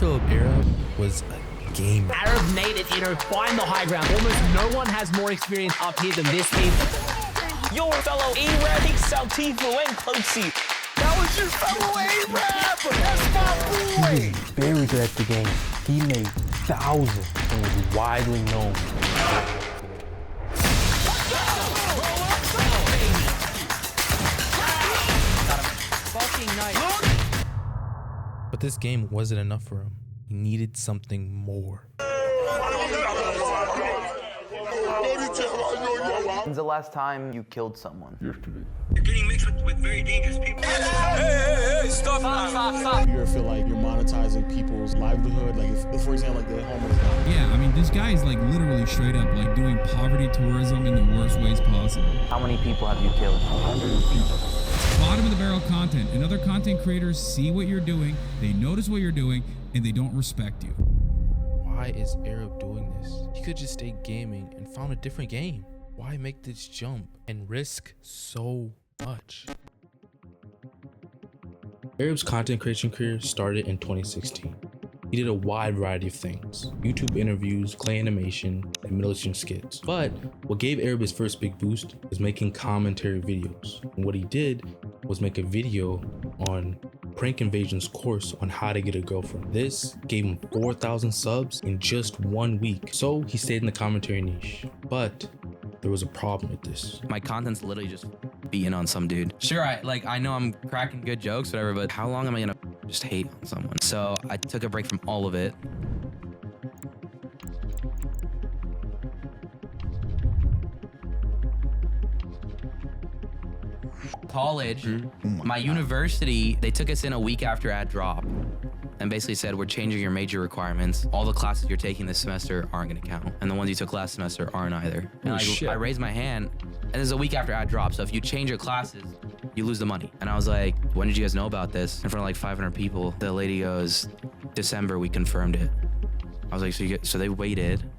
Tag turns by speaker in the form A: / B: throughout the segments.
A: Philip Arab was a gamer.
B: Arab made it, find the high ground. Almost no one has more experience up here than this team.
C: Your fellow Arab, Saltifo, and Closey.
D: That was your fellow Arab! That's my boy!
E: He was very good at the game. He made thousands and was widely known.
A: But this game wasn't enough for him. He needed something more.
F: When's the last time you killed someone?
G: You're getting mixed with very dangerous people. Hey, stop.
H: You ever feel like you're monetizing people's livelihood? Like if for example, like the homeless guy.
I: Yeah, I mean, this guy is like literally straight up like doing poverty tourism in the worst ways possible.
F: How many people have you killed?
G: Hundreds of people.
I: Bottom of the barrel content, and other content creators see what you're doing, they notice what you're doing, and they don't respect you.
A: Why is Arab doing this? He could just stay gaming and found a different game. Why make this jump and risk so much? Arab's content creation career started in 2016. He did a wide variety of things: YouTube interviews, clay animation, and military skits. But what gave Arab his first big boost was making commentary videos. And what he did was make a video on Prank Invasion's course on how to get a girlfriend. This gave him 4,000 subs in just 1 week. So he stayed in the commentary niche. But there was a problem with this.
J: My content's literally just beating on some dude. Sure, I know I'm cracking good jokes, whatever, but how long am I gonna just hate on someone? So I took a break from all of it. College, my university, they took us in a week after ad drop and basically said, we're changing your major requirements. All the classes you're taking this semester aren't gonna count. And the ones you took last semester aren't either. And I raised my hand, and this is a week after ad drop. So if you change your classes, you lose the money. And I was like, when did you guys know about this? In front of like 500 people. The lady goes, December, we confirmed it. I was like, so they waited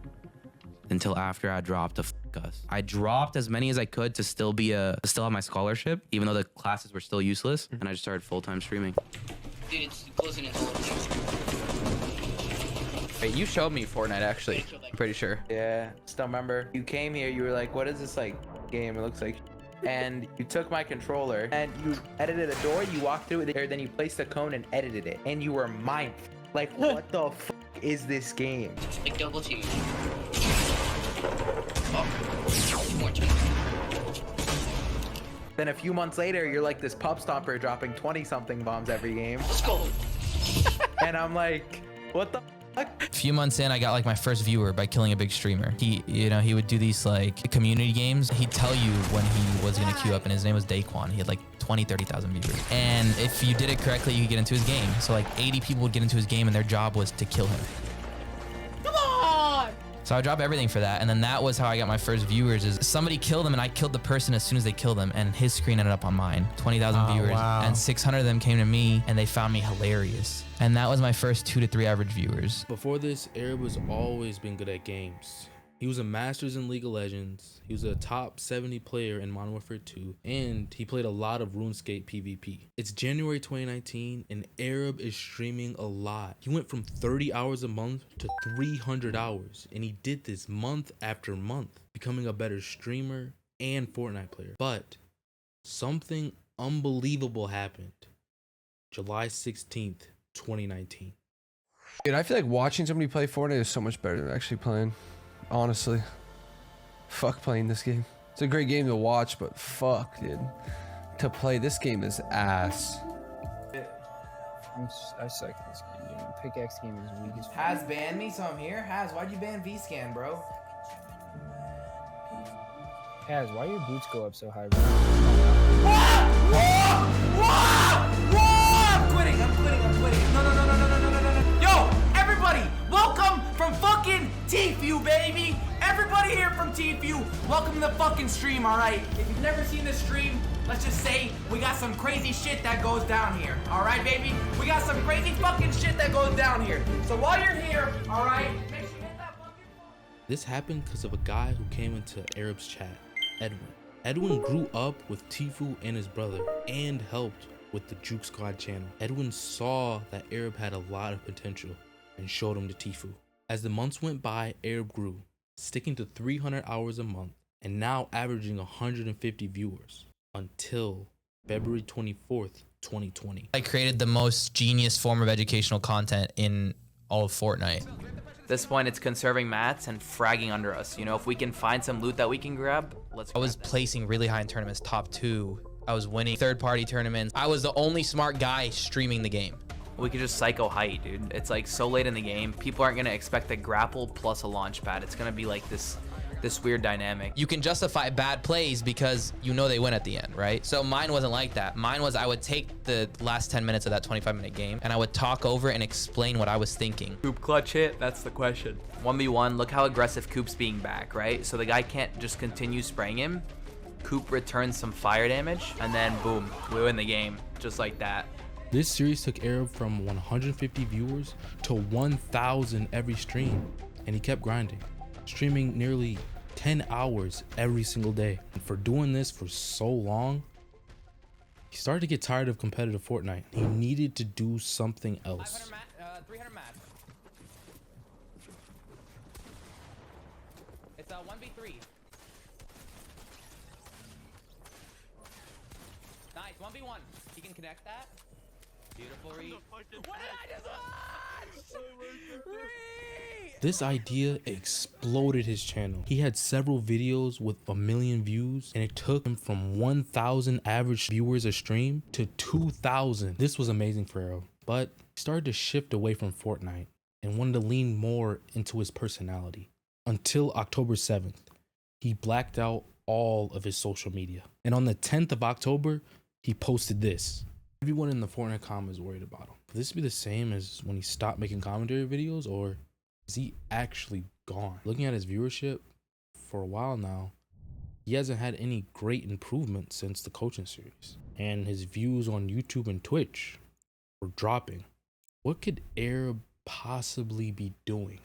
J: until after I dropped to fuck us. I dropped as many as I could to still have my scholarship, even though the classes were still useless. And I just started full-time streaming.
K: Dude, it's closing in.
J: Wait, you showed me Fortnite actually. I'm pretty sure.
F: Yeah, still remember. You came here, you were like, what is this like game? It looks like. And you took my controller and you edited a door, you walked through it there, then you placed a cone and edited it. And you were mindful. Like, what the fuck is this game?
K: Like double team. Oh, more time.
F: Then a few months later, you're like this pub stomper dropping 20-something bombs every game.
K: Let's go.
F: And I'm like, what the fuck?
J: A few months in, I got like my first viewer by killing a big streamer. He would do these like community games. He'd tell you when he was gonna queue up, and his name was Daquan. He had like 30,000 viewers. And if you did it correctly, you could get into his game. So like 80 people would get into his game, and their job was to kill him.
K: Come on!
J: So I dropped everything for that, and then that was how I got my first viewers. Is somebody killed him, and I killed the person as soon as they killed him, and his screen ended up on mine. 20,000 viewers, and 600 of them came to me, and they found me hilarious. And that was my first 2 to 3 average viewers.
A: Before this, Arab has always been good at games. He was a Masters in League of Legends, he was a top 70 player in Modern Warfare 2, and he played a lot of RuneScape PvP. It's January 2019, and Arab is streaming a lot. He went from 30 hours a month to 300 hours, and he did this month after month, becoming a better streamer and Fortnite player. But something unbelievable happened. July 16th, 2019.
L: Dude, I feel like watching somebody play Fortnite is so much better than actually playing. Honestly, fuck playing this game. It's a great game to watch, but fuck, dude, to play this game is ass.
E: I suck at this game, dude. Pickaxe game is weak as fuck.
F: Has banned me, so I'm here. Has, why'd you ban V-Scan, bro?
E: Kaz, why your boots go up so high, bro?
F: I'm quitting. No. Yo, everybody, welcome from fucking TFU, baby. Everybody here from TFU, welcome to the fucking stream, all right? If you've never seen this stream, let's just say we got some crazy shit that goes down here, all right, baby? We got some crazy fucking shit that goes down here. So while you're here, all right, make sure you hit that fucking...
A: This happened because of a guy who came into Arab's chat, Edwin. Edwin grew up with Tifu and his brother and helped with the Juke Squad channel. Edwin saw that Arab had a lot of potential and showed him to Tfue. As the months went by, Arab grew, sticking to 300 hours a month and now averaging 150 viewers until February 24th, 2020.
M: I created the most genius form of educational content in all of Fortnite.
J: At this point, it's conserving mats and fragging under us. You know, if we can find some loot that we can grab, let's
M: I was placing really high in tournaments, top 2. I was winning third-party tournaments. I was the only smart guy streaming the game.
J: We could just psycho height, dude. It's like so late in the game, people aren't gonna expect a grapple plus a launch pad. It's gonna be like this weird dynamic.
M: You can justify bad plays because you know they win at the end, right? So mine wasn't like that. Mine was I would take the last 10 minutes of that 25-minute game and I would talk over and explain what I was thinking.
J: Coop clutch hit? That's the question. 1v1, look how aggressive Coop's being back, right? So the guy can't just continue spraying him. Coop returns some fire damage and then boom, we win the game just like that.
A: This series took Arab from 150 viewers to 1,000 every stream, and he kept grinding, streaming nearly 10 hours every single day. And for doing this for so long, he started to get tired of competitive Fortnite. He needed to do something else.
M: 300 mats. It's a 1v3. Nice, 1v1. You can connect that. Beautiful read. What did I just watch?
A: This idea exploded his channel. He had several videos with 1 million views, and it took him from 1,000 average viewers a stream to 2,000. This was amazing for Arrow, but he started to shift away from Fortnite and wanted to lean more into his personality. Until October 7th, he blacked out all of his social media. And on the 10th of October, he posted this. Everyone in the Fortnite com is worried about him. Will this be the same as when he stopped making commentary videos, or is he actually gone? Looking at his viewership for a while now, he hasn't had any great improvement since the coaching series. And his views on YouTube and Twitch were dropping. What could Arab possibly be doing?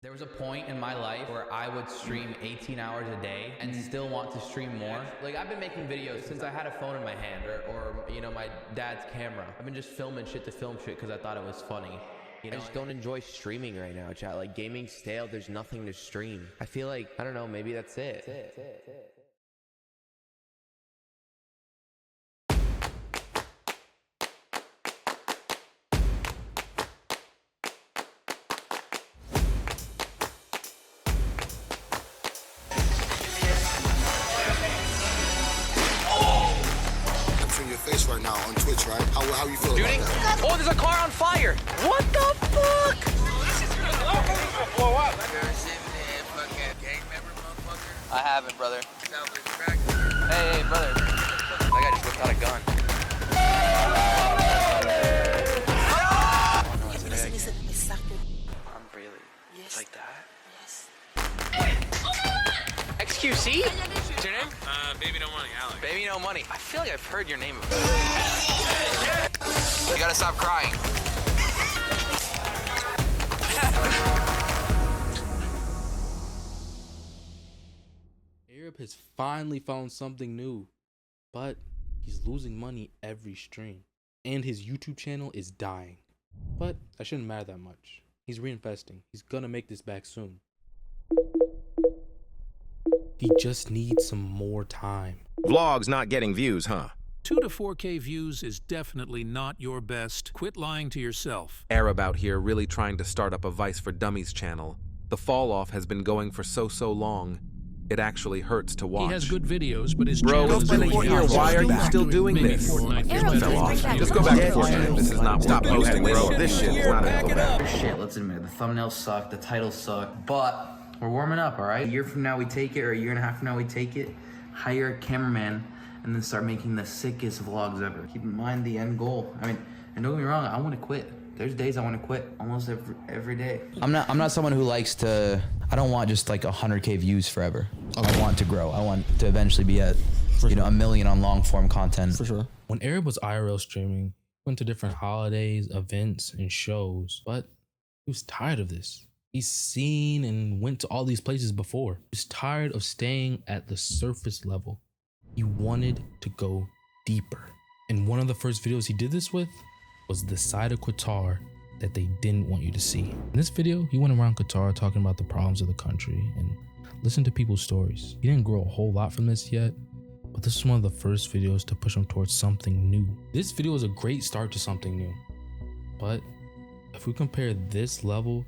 J: There was a point in my life where I would stream 18 hours a day and still want to stream more. Like, I've been making videos since I had a phone in my hand or you know, my dad's camera. I've been just filming shit to film shit because I thought it was funny. You know?
N: I just don't enjoy streaming right now, chat. Like, gaming's stale. There's nothing to stream. I feel like, I don't know, maybe that's it.
O: Face right now on Twitch, right? How you feel
C: Shooting?
O: about that?
C: Oh, there's a car on fire. What the fuck?
G: Blow up.
J: I haven't, brother. Hey, brother. That guy just whipped out a gun. Oh, no, it's big. Really? Yes. Like that? Yes. XQC? What's your name?
G: Baby no money, Alex.
J: Baby no money. I feel like I've heard your name before. You gotta stop crying.
A: Arab has finally found something new, but he's losing money every stream, and his YouTube channel is dying. But that shouldn't matter that much. He's reinvesting. He's gonna make this back soon. He just needs some more time.
P: Vlogs not getting views, huh?
Q: 2 to 4K views is definitely not your best. Quit lying to yourself.
P: Arab out here really trying to start up a Vice for Dummies channel. The fall off has been going for so long. It actually hurts to watch.
Q: He has good videos, but his
P: Bro,
Q: channel
P: it's been a year. Why are you still doing this? Fell off. Just go back to Fortnite. This is not stop posting, bro. This shit is not enough.
J: Shit, let's admit it. The thumbnails suck, the titles suck, but we're warming up, all right? A year from now we take it, or a year and a half from now we take it, hire a cameraman, and then start making the sickest vlogs ever. Keep in mind the end goal. I mean, and don't get me wrong, I want to quit. There's days I want to quit almost every day.
M: I'm not someone who likes to, I don't want just like 100K views forever. I want to grow. I want to eventually be at, you know, 1 million on long form content.
A: For sure. When Arab was IRL streaming, he went to different holidays, events, and shows, but he was tired of this. He's seen and went to all these places before. He was tired of staying at the surface level. He wanted to go deeper. And one of the first videos he did this with was the side of Qatar that they didn't want you to see. In this video, he went around Qatar talking about the problems of the country and listened to people's stories. He didn't grow a whole lot from this yet, but this was one of the first videos to push him towards something new. This video was a great start to something new, but if we compare this level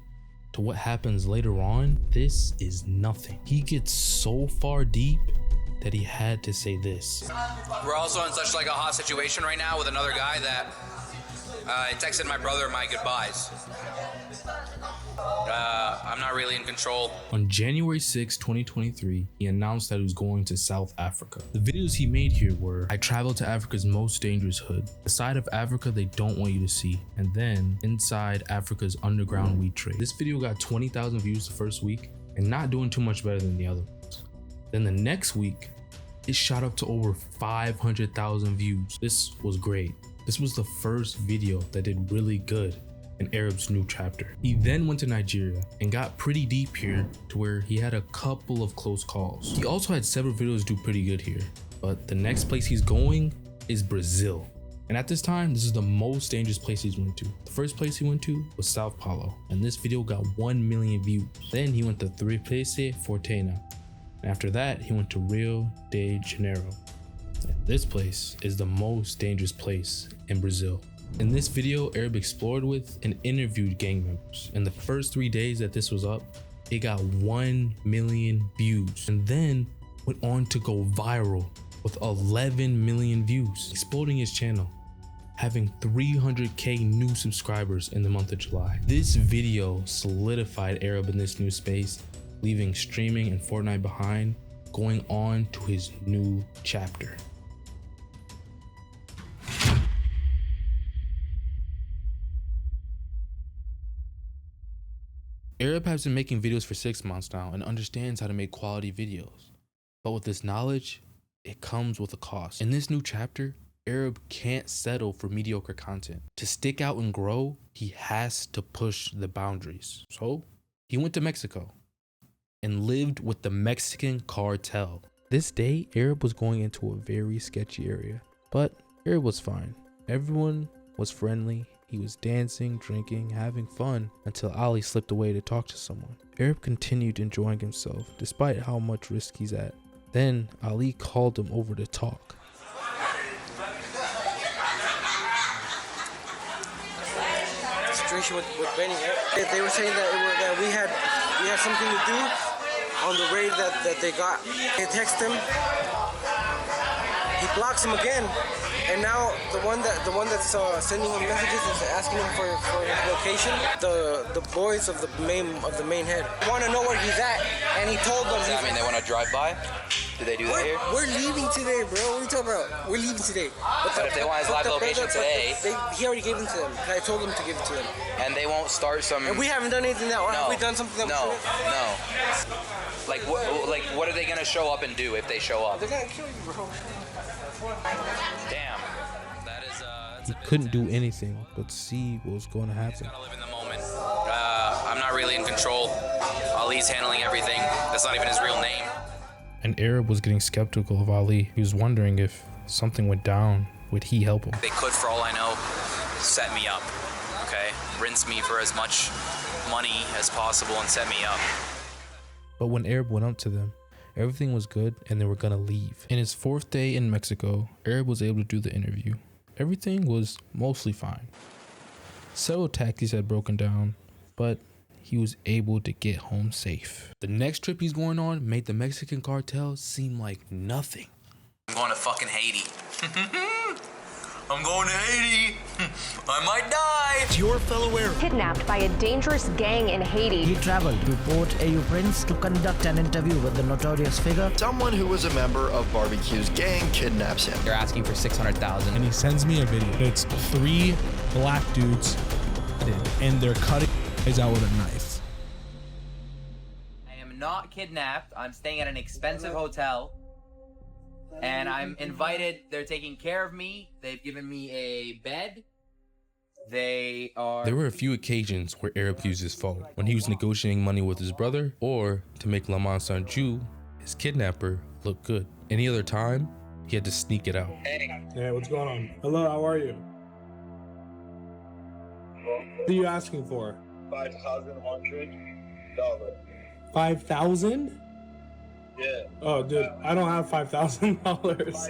A: to what happens later on, this is nothing. He gets so far deep that he had to say this.
J: We're also in such like a hot situation right now with another guy that I texted my brother my goodbyes. I'm not really in control.
A: On January 6, 2023, he announced that he was going to South Africa. The videos he made here were, I traveled to Africa's most dangerous hood, the side of Africa they don't want you to see, and then inside Africa's underground weed trade. This video got 20,000 views the first week and not doing too much better than the other ones. Then the next week, it shot up to over 500,000 views. This was great. This was the first video that did really good in Arab's new chapter. He then went to Nigeria and got pretty deep here to where he had a couple of close calls. He also had several videos do pretty good here, but the next place he's going is Brazil. And at this time, this is the most dangerous place he's went to. The first place he went to was Sao Paulo, and this video got 1 million views. Then he went to Tríplice Fortuna. And after that, he went to Rio de Janeiro. And this place is the most dangerous place in Brazil. In this video, Arab explored with and interviewed gang members. In the first 3 days that this was up, it got 1 million views and then went on to go viral with 11 million views, exploding his channel, having 300k new subscribers in the month of July. This video solidified Arab in this new space, leaving streaming and Fortnite behind, going on to his new chapter. Arab has been making videos for 6 months now and understands how to make quality videos. But with this knowledge, it comes with a cost. In this new chapter, Arab can't settle for mediocre content. To stick out and grow, he has to push the boundaries. So he went to Mexico and lived with the Mexican cartel. This day, Arab was going into a very sketchy area, but Arab was fine. Everyone was friendly. He was dancing, drinking, having fun until Ali slipped away to talk to someone. Arab continued enjoying himself despite how much risk he's at. Then Ali called him over to talk.
R: Situation with Benny, they were saying that we had something to do on the raid that they got. They text him, he blocks him again. And now the one that's sending him messages is asking him for his location. The boys of the main head want to know where he's at, and he told them.
J: I mean, they want to drive by. Do they do that here?
R: We're leaving today, bro. What are you talking about? We're leaving today.
J: But if they want his live location today,
R: he already gave it to them. I told them to give it to them.
J: And they won't start some.
R: And we haven't done anything now.
J: No.
R: Have we done something that
J: No. Like what are they gonna show up and do if they show up?
R: They're gonna kill you, bro.
J: Damn. That is
A: He couldn't do anything but see what was going to happen.
J: live in the moment. I'm not really in control. Ali's handling everything. That's not even his real name.
A: And Arab was getting skeptical of Ali. He was wondering if something went down, would he help him?
J: They could, for all I know, set me up. Okay, rinse me for as much money as possible and set me up.
A: But when Arab went up to them, everything was good and they were gonna leave. In his 4th day in Mexico, Arab was able to do the interview. Everything was mostly fine. Several taxis had broken down, but he was able to get home safe. The next trip he's going on made the Mexican cartel seem like nothing.
J: I'm going to fucking Haiti. I'm going to Haiti. I might die.
D: It's your fellow Arab.
S: Kidnapped by a dangerous gang in Haiti.
T: He traveled to Port au Prince to conduct an interview with the notorious figure.
U: Someone who was a member of Barbecue's gang kidnaps him.
M: They're asking for 600,000.
V: And he sends me a video. It's 3 black dudes and they're cutting his out with a knife.
F: I am not kidnapped. I'm staying at an expensive hotel. And I'm invited. They're taking care of me. They've given me a bed. There
A: were a few occasions where Arab used his phone when he was negotiating money with his brother or to make Laman Sanju, his kidnapper, look good. Any other time, he had to sneak it out.
V: Hey, what's going on? Hello, how are you? What are you asking for?
B: $5,100.
V: 5,000?
B: Yeah.
V: Oh, dude, I don't have $5,000.
B: No, it's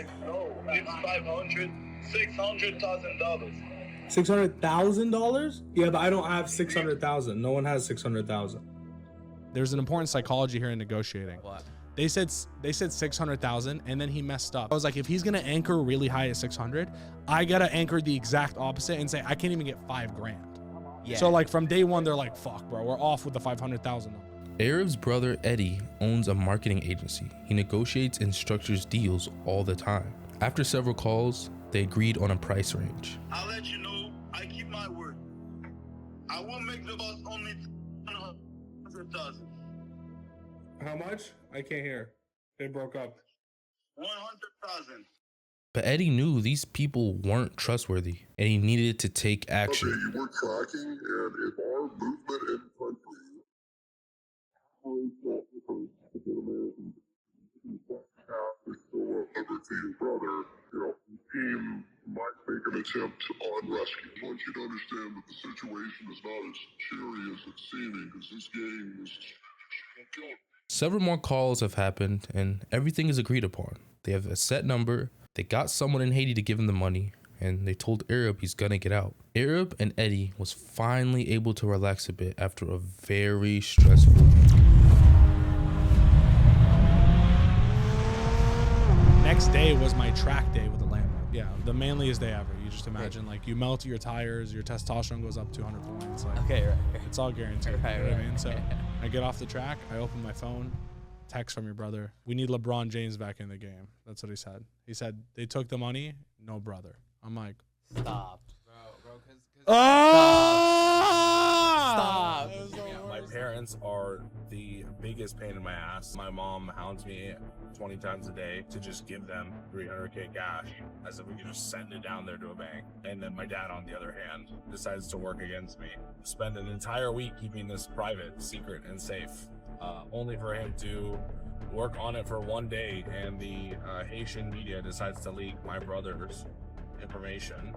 B: 500, $600,000.
V: $600,000? Yeah, but I don't have 600,000. No one has 600,000. There's an important psychology here in negotiating.
M: What?
V: They said 600,000, and then he messed up. I was like, if he's gonna anchor really high at 600, I gotta anchor the exact opposite and say I can't even get $5,000.
M: Yeah.
V: So like from day one, they're like, fuck, bro, we're off with the 500,000.
A: Arab's brother Eddie owns a marketing agency. He negotiates and structures deals all the time. After several calls, they agreed on a price range.
B: I'll let you know. I keep my word. I will make the boss only 100,000.
V: How much? I can't hear. They broke up.
B: 100,000.
A: But Eddie knew these people weren't trustworthy, and he needed to take action.
H: Okay, you were tracking, and if our movement in country is still a member to your brother, you know, the team might make an attempt on rescue. I want you to understand that the situation is not as cheery as it's seeming, because this game is
A: Several more calls have happened, and everything is agreed upon. They have a set number, they got someone in Haiti to give him the money, and they told Arab he's gonna get out. Arab and Eddie was finally able to relax a bit after a very stressful week.
V: Next day was my track day with the Lambo. Yeah, the manliest day ever. You just imagine, like, you melt your tires, your testosterone goes up 200 points. Like,
M: Okay, right.
V: It's all guaranteed.
M: Right,
V: You know what I
M: right.
V: mean? So I get off the track, I open my phone, text from your brother. We need LeBron James back in the game. That's what he said. He said, they took the money, no brother. I'm like,
M: Stop.
V: Stop.
W: My parents are the biggest pain in my ass. My mom hounds me 20 times a day to just give them $300K cash as if we could just send it down there to a bank. And then my dad, on the other hand, decides to work against me. Spend an entire week keeping this private, secret, and safe, only for him to work on it for one day, and the Haitian media decides to leak my brother's information.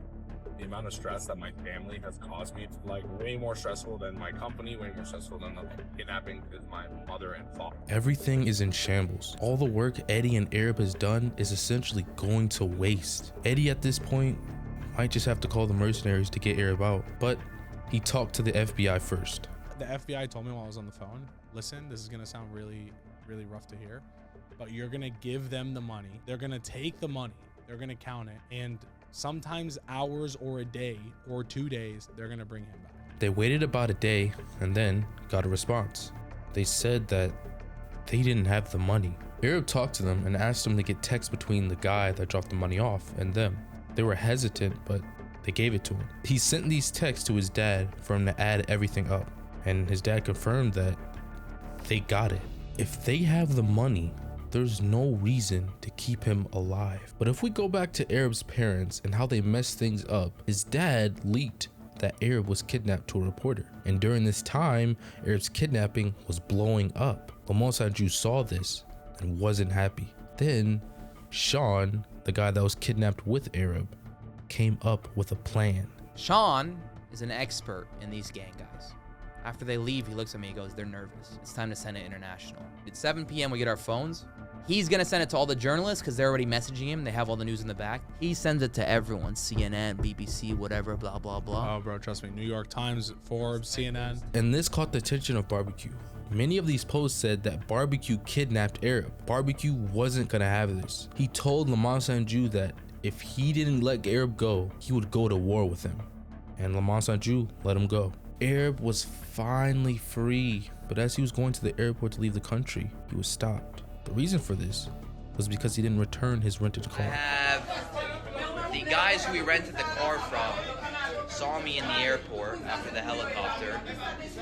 W: The amount of stress that my family has caused me, like, way more stressful than my company, way more stressful than the kidnapping, is my mother and father.
A: Everything is in shambles. All the work Eddie and Arab has done is essentially going to waste. Eddie at this point might just have to call the mercenaries to get Arab out, but he talked to the FBI first.
V: The FBI told me while I was on the phone, listen, this is gonna sound really, really rough to hear, but you're gonna give them the money. They're gonna take the money, they're gonna count it, and sometimes hours or a day or 2 days, they're gonna bring him back.
A: They waited about a day and then got a response. They said that they didn't have the money. Arab talked to them and asked them to get text between the guy that dropped the money off and them. They were hesitant, but they gave it to him. He sent these texts to his dad for him to add everything up, and his dad confirmed that they got it. If they have the money, there's no reason to keep him alive. But if we go back to Arab's parents and how they messed things up, his dad leaked that Arab was kidnapped to a reporter. And during this time, Arab's kidnapping was blowing up. Lamont Sanju saw this and wasn't happy. Then Sean, the guy that was kidnapped with Arab, came up with a plan.
M: Sean is an expert in these gang guys. After they leave, he looks at me and goes, they're nervous. It's time to send it international. It's 7 p.m. We get our phones. He's gonna send it to all the journalists because they're already messaging him. They have all the news in the back. He sends it to everyone, CNN, BBC, whatever, blah, blah, blah.
V: Oh, bro, trust me. New York Times, Forbes, CNN.
A: And this caught the attention of Barbecue. Many of these posts said that Barbecue kidnapped Arab. Barbecue wasn't gonna have this. He told Lamont Sanju that if he didn't let Arab go, he would go to war with him. And Lamont Sanju let him go. Arab was finally free, but as he was going to the airport to leave the country, he was stopped. The reason for this was because he didn't return his rented car.
J: The guys who we rented the car from saw me in the airport after the helicopter,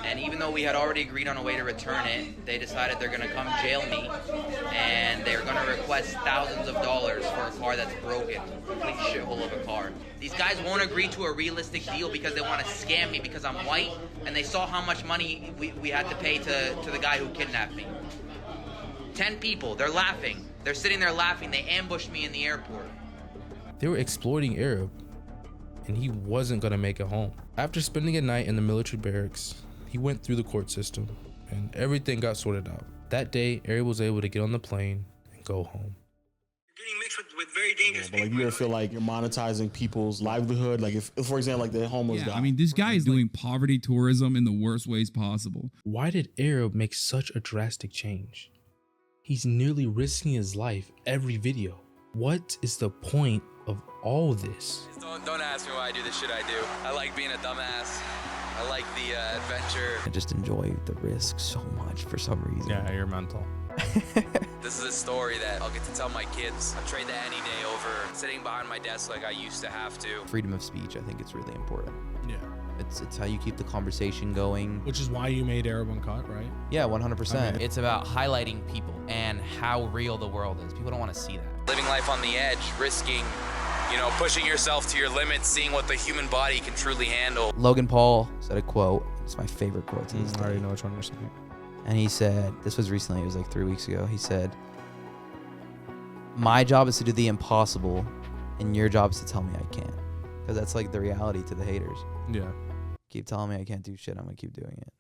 J: and even though we had already agreed on a way to return it, they decided they're gonna come jail me, and they're gonna request thousands of dollars for a car that's broken, complete shithole of a car. These guys won't agree to a realistic deal because they want to scam me because I'm white, and they saw how much money we had to pay to the guy who kidnapped me. 10 people, they're laughing. They're sitting there laughing. They ambushed me in the airport.
A: They were exploiting Arab, and he wasn't gonna make it home. After spending a night in the military barracks, he went through the court system and everything got sorted out. That day, Ariel was able to get on the plane and go home.
G: Getting mixed with very dangerous
I: But like, you ever feel like you're monetizing people's livelihood? Like, if for example, like the homeless guy.
K: I mean, this guy is doing poverty tourism in the worst ways possible.
A: Why did Ariel make such a drastic change? He's nearly risking his life every video. What is the point of all this?
J: Don't ask me why I do the shit I do. I like being a dumbass. I like the adventure. I just enjoy the risk so much for some reason.
V: Yeah, you're mental.
J: This is a story that I'll get to tell my kids. I'd trade that any day over sitting behind my desk like I used to have to. Freedom of speech, I think it's really important.
V: Yeah.
M: It's how you keep the conversation going.
V: Which is why you made Arab Uncut, right?
M: Yeah, 100%.
V: I mean,
M: it's about highlighting people and how real the world is. People don't want to see that.
J: Living life on the edge, risking, pushing yourself to your limits, seeing what the human body can truly handle.
M: Logan Paul said a quote. It's my favorite quote to this day.
V: I already know which one you're saying.
M: And he said, this was recently, it was like 3 weeks ago. He said, my job is to do the impossible and your job is to tell me I can't. Because that's like the reality to the haters.
V: Yeah.
M: Keep telling me I can't do shit, I'm gonna keep doing it.